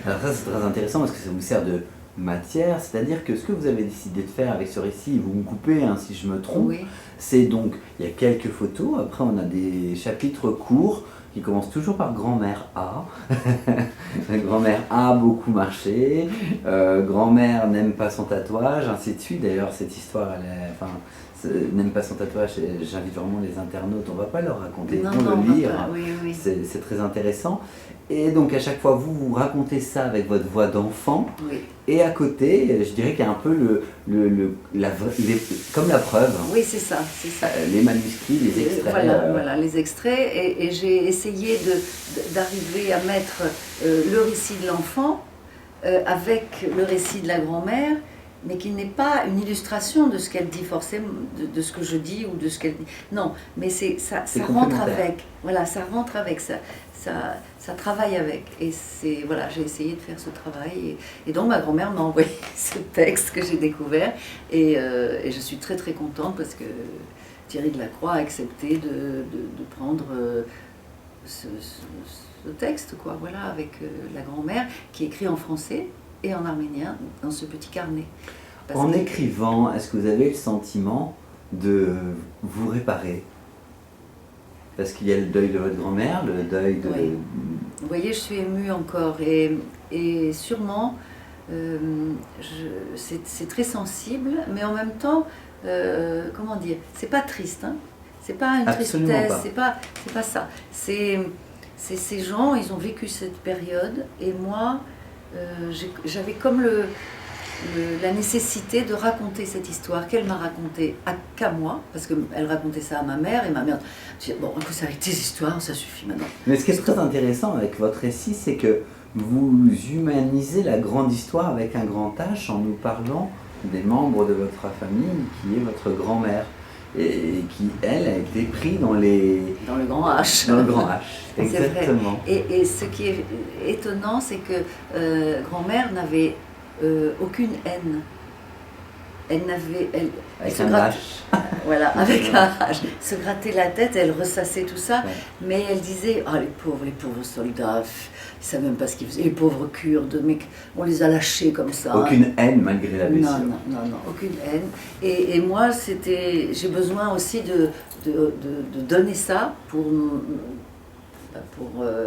Alors ça c'est très intéressant parce que ça vous sert de matière, c'est-à-dire que ce que vous avez décidé de faire avec ce récit, vous me coupez hein, si je me trompe, Oui, c'est donc, il y a quelques photos, après on a des chapitres courts qui commencent toujours par grand-mère A. Grand-mère a beaucoup marché, grand-mère n'aime pas son tatouage, ainsi de suite. D'ailleurs cette histoire, n'aime pas son tatouage, j'invite vraiment les internautes, on ne va pas leur raconter, non, ils vont non, le lire, oui, oui. c'est très intéressant. Et donc à chaque fois vous racontez ça avec votre voix d'enfant, Oui. et à côté, je dirais qu'il y a un peu comme la preuve, Oui, c'est ça, c'est ça. les manuscrits, les extraits. Voilà, les extraits. Et j'ai essayé d'arriver à mettre le récit de l'enfant avec le récit de la grand-mère, mais qui n'est pas une illustration de ce qu'elle dit forcément, de ce que je dis ou de ce qu'elle dit. Non, mais ça rentre avec. Voilà, ça rentre avec, ça travaille avec. Et voilà, j'ai essayé de faire ce travail. Et donc ma grand-mère m'a envoyé ce texte que j'ai découvert. Et je suis très très contente parce que Thierry Delacroix a accepté de prendre ce texte, quoi, voilà, avec la grand-mère, qui écrit en français et en arménien dans ce petit carnet. En écrivant, est-ce que vous avez le sentiment de vous réparer? Parce qu'il y a le deuil de votre grand-mère, le deuil de... Oui. Vous voyez, je suis émue encore et sûrement, c'est très sensible, mais en même temps, comment dire, c'est pas triste, hein. C'est pas une tristesse, c'est pas ça. C'est ces gens, ils ont vécu cette période et moi, j'avais comme la nécessité de raconter cette histoire qu'elle m'a racontée qu'à moi, parce qu'elle racontait ça à ma mère, et ma mère disait bon, écoute, avec tes histoires, ça suffit maintenant. Mais ce qui est très intéressant avec votre récit, c'est que vous humanisez la grande histoire avec un grand H en nous parlant des membres de votre famille, qui est votre grand-mère, et qui, elle, a été prise dans le grand H. Dans le grand H, exactement. Et ce qui est étonnant, c'est que grand-mère n'avait aucune haine. Elle avec un H. Voilà, avec un H. Se grattait la tête, elle ressassait tout ça, ouais. Mais elle disait, ah les pauvres soldats, ils ne savaient même pas ce qu'ils faisaient, les pauvres Kurdes, mais on les a lâchés comme ça. Aucune haine malgré la blessure. Non, aucune haine. Et moi, j'ai besoin aussi de donner ça pour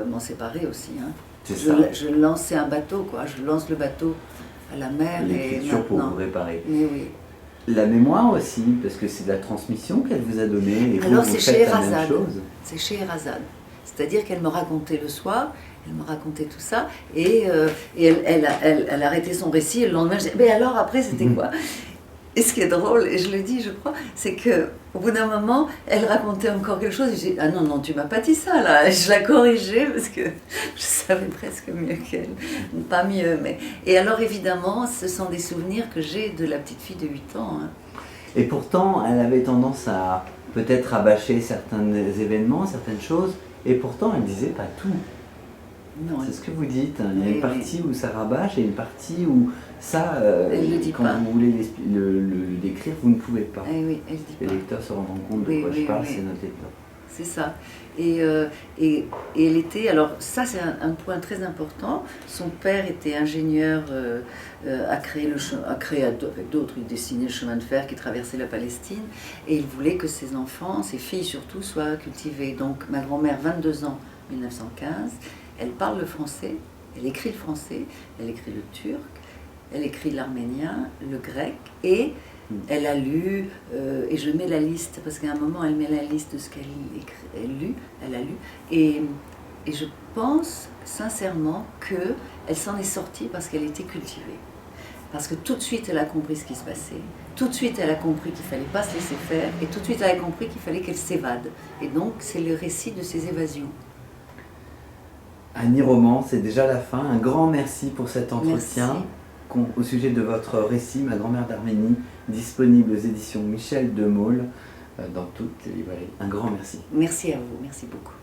m'en séparer aussi. Hein. C'est ça. Je lançais un bateau, quoi. Je lance le bateau à la mer. L'écriture pour vous réparer. Mais oui. La mémoire aussi, parce que c'est de la transmission qu'elle vous a donnée. Et alors vous c'est faites chez la même Erazade. chose. C'est chez Erazade. C'est-à-dire qu'elle me racontait le soir, elle me racontait tout ça, et elle arrêtait son récit, et le lendemain je disais, mais alors après c'était quoi? Et ce qui est drôle, et je le dis, je crois, c'est qu'au bout d'un moment, elle racontait encore quelque chose, et j'ai dit, ah non, tu m'as pas dit ça, là. Et je la corrigeais, parce que je savais presque mieux qu'elle. Pas mieux, mais... Et alors, évidemment, ce sont des souvenirs que j'ai de la petite fille de 8 ans. Hein. Et pourtant, elle avait tendance à peut-être rabâcher certains événements, certaines choses, et pourtant, elle disait pas tout. C'est ce que vous dites, hein. Il y a une partie où ça rabâche et une partie où ça, quand vous voulez le décrire, vous ne pouvez pas. Oui, elle dit les pas. lecteurs se rendront compte de quoi je parle, c'est notre lecteur. C'est ça. Et elle était, alors ça c'est un point très important, son père était ingénieur, a créé avec d'autres, il dessinait le chemin de fer qui traversait la Palestine, et il voulait que ses enfants, ses filles surtout, soient cultivées. Donc ma grand-mère, 22 ans, 1915, elle parle le français, elle écrit le français, elle écrit le turc, elle écrit l'arménien, le grec, et elle a lu, et je mets la liste, parce qu'à un moment elle met la liste de ce qu'elle a lu, et je pense sincèrement qu'elle s'en est sortie parce qu'elle était cultivée. Parce que tout de suite elle a compris ce qui se passait, tout de suite elle a compris qu'il ne fallait pas se laisser faire, et tout de suite elle a compris qu'il fallait qu'elle s'évade. Et donc c'est le récit de ses évasions. Annie Roman, c'est déjà la fin. Un grand merci pour cet entretien au sujet de votre récit, Ma grand-mère d'Arménie, disponible aux éditions Michel de Maulle dans toutes les librairies. Un grand merci. Merci à vous, merci beaucoup.